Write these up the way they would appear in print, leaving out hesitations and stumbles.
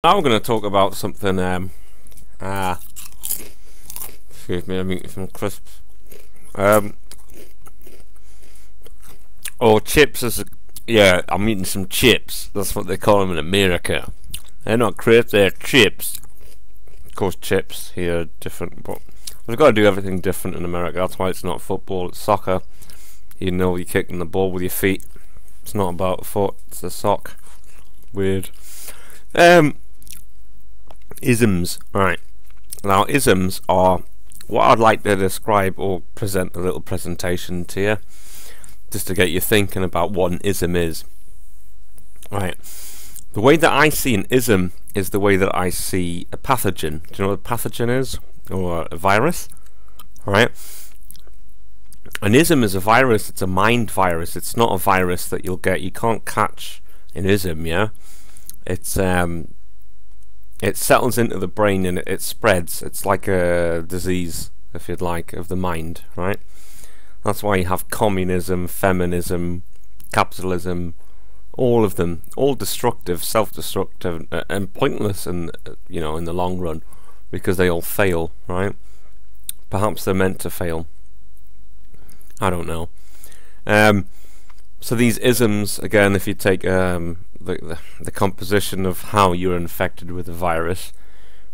Now we're going to talk about something, excuse me, I'm eating some crisps, or chips yeah, I'm eating some chips, that's what they call them in America. They're not crisps, they're chips. Of course chips here are different, but we've got to do everything different in America, that's why it's not football, it's soccer. You know, you're kicking the ball with your feet, it's not about a foot, it's a sock. Weird. Isms. Right. Now, isms are what I'd like to describe or present a little presentation to you, just to get you thinking about what an ism is. Right. The way that I see an ism is the way that I see a pathogen. Do you know what a pathogen is? Or a virus? Right. An ism is a virus. It's a mind virus. It's not a virus that you'll get. You can't catch an ism, yeah? It settles into the brain and it spreads. It's like a disease, if you'd like, of the mind, right? That's why you have communism, feminism, capitalism, all of them, all destructive, self-destructive, and pointless, and you know, in the long run, because they all fail, right? Perhaps they're meant to fail. I don't know. So these isms, again, if you take the composition of how you're infected with the virus,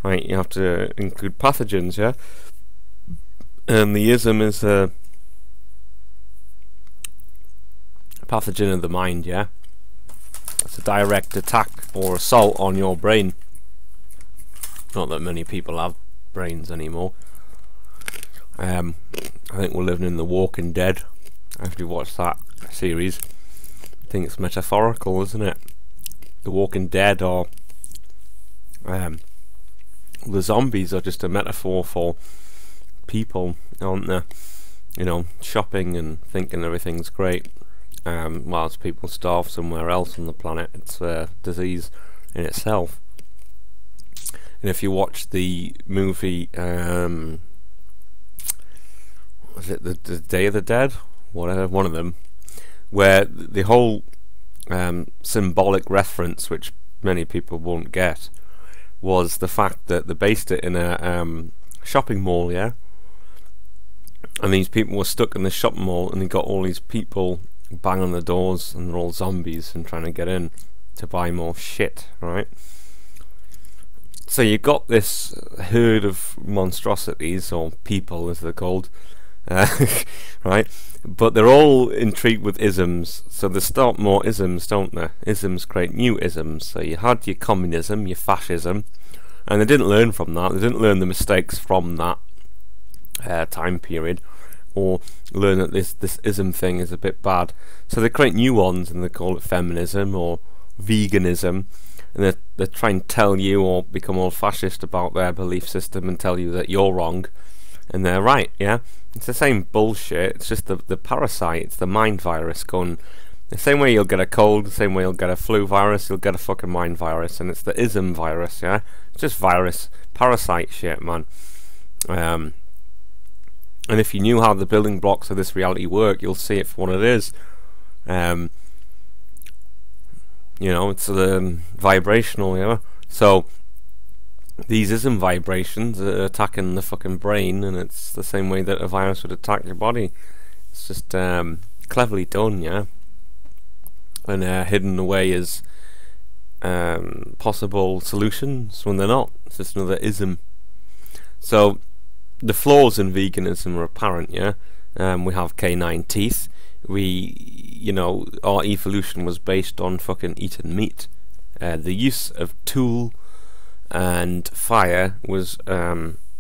right, you have to include pathogens, yeah? And the ism is a pathogen of the mind, yeah? It's a direct attack or assault on your brain. Not that many people have brains anymore. I think we're living in The Walking Dead. After you watch that series, I think it's metaphorical, isn't it? The Walking Dead, or the zombies, are just a metaphor for people, aren't they? You know, shopping and thinking everything's great, whilst people starve somewhere else on the planet. It's a disease in itself. And if you watch the movie, was it the Day of the Dead? Whatever, one of them, where the whole symbolic reference, which many people won't get, was the fact that they based it in a shopping mall, yeah? And these people were stuck in the shopping mall, and they got all these people banging on the doors, and they're all zombies and trying to get in to buy more shit, right? So you got this herd of monstrosities, or people as they're called, right? But they're all intrigued with isms, so they start more isms, don't they? Isms create new isms. So you had your communism, your fascism, and they didn't learn from that. They didn't learn the mistakes from that time period, or learn that this ism thing is a bit bad. So they create new ones, and they call it feminism or veganism, and they try and tell you, or become all fascist about their belief system, and tell you that you're wrong and they're right, yeah? It's the same bullshit, it's just the parasite, it's the mind virus going. The same way you'll get a cold, the same way you'll get a flu virus, you'll get a fucking mind virus, and it's the ism virus, yeah? It's just virus, parasite shit, man. And if you knew how the building blocks of this reality work, you'll see it for what it is. You know, it's vibrational, you know? So these ism vibrations are attacking the fucking brain, and it's the same way that a virus would attack your body. It's just cleverly done, yeah? And hidden away as possible solutions when they're not. It's just another ism. So the flaws in veganism are apparent, yeah? We have canine teeth. You know, our evolution was based on fucking eating meat. The use of tool and fire was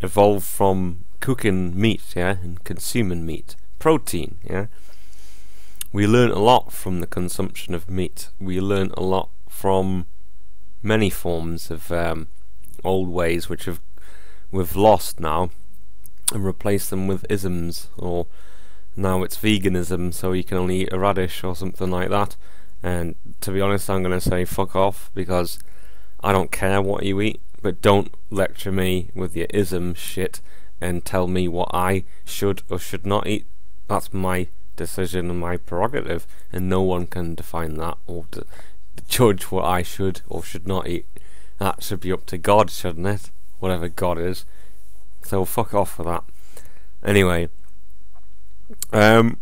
evolved from cooking meat, yeah, and consuming meat. Protein, yeah. We learn a lot from the consumption of meat. We learn a lot from many forms of old ways which we've lost now, and replaced them with isms. Or now it's veganism, so you can only eat a radish or something like that. And to be honest, I'm going to say fuck off, because I don't care what you eat, but don't lecture me with your ism shit and tell me what I should or should not eat. That's my decision and my prerogative, and no one can define that or judge what I should or should not eat. That should be up to God, shouldn't it? Whatever God is. So fuck off with that. Anyway, yeah,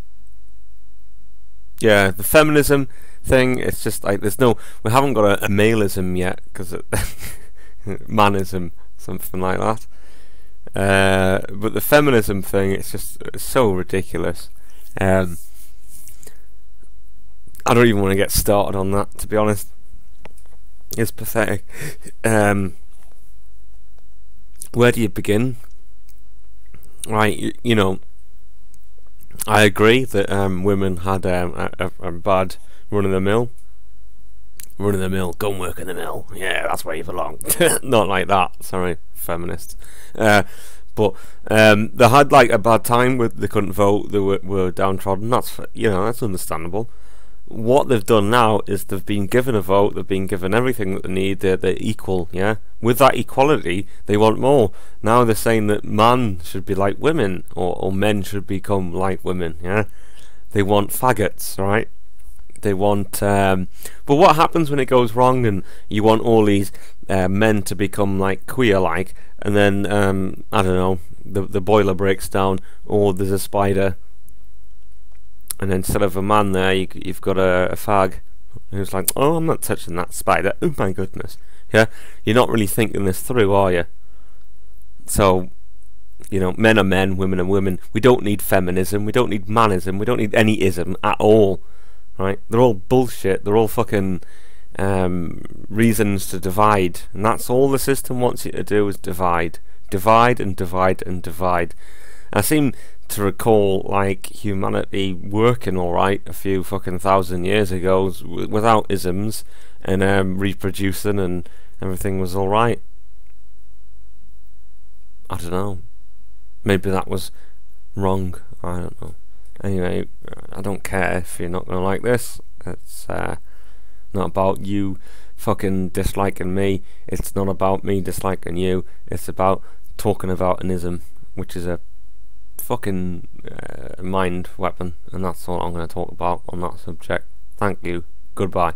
the feminism thing, it's just like we haven't got a maleism yet, because manism, something like that. But the feminism thing, it's so ridiculous. I don't even want to get started on that, to be honest. It's pathetic. Where do you begin? Right, you know, I agree that women had a bad run of the mill. Go and work in the mill. Yeah, that's where you belong. Not like that. Sorry, feminists. But they had like a bad time with they couldn't vote. They were downtrodden. That's understandable. What they've done now is they've been given a vote. They've been given everything that they need. They're equal. Yeah. With that equality, they want more. Now they're saying that man should be like women, or men should become like women. Yeah. They want faggots, right? They want. But what happens when it goes wrong and you want all these men to become like queer-like, and then I don't know, the boiler breaks down, or there's a spider, and instead of a man there, you've got a fag who's like, oh, I'm not touching that spider. Oh my goodness. Yeah, you're not really thinking this through, are you? So, you know, men are men, women are women. We don't need feminism. We don't need manism. We don't need any ism at all. Right? They're all bullshit. They're all fucking reasons to divide, and that's all the system wants you to do, is divide and divide and divide. I seem to recall like humanity working alright a few fucking thousand years ago without isms, and reproducing, and everything was alright. I don't know, maybe that was wrong, I don't know. Anyway, I don't care if you're not going to like this. It's not about you fucking disliking me. It's not about me disliking you. It's about talking about an ism, which is a fucking mind weapon, and that's all I'm going to talk about on that subject. Thank you. Goodbye.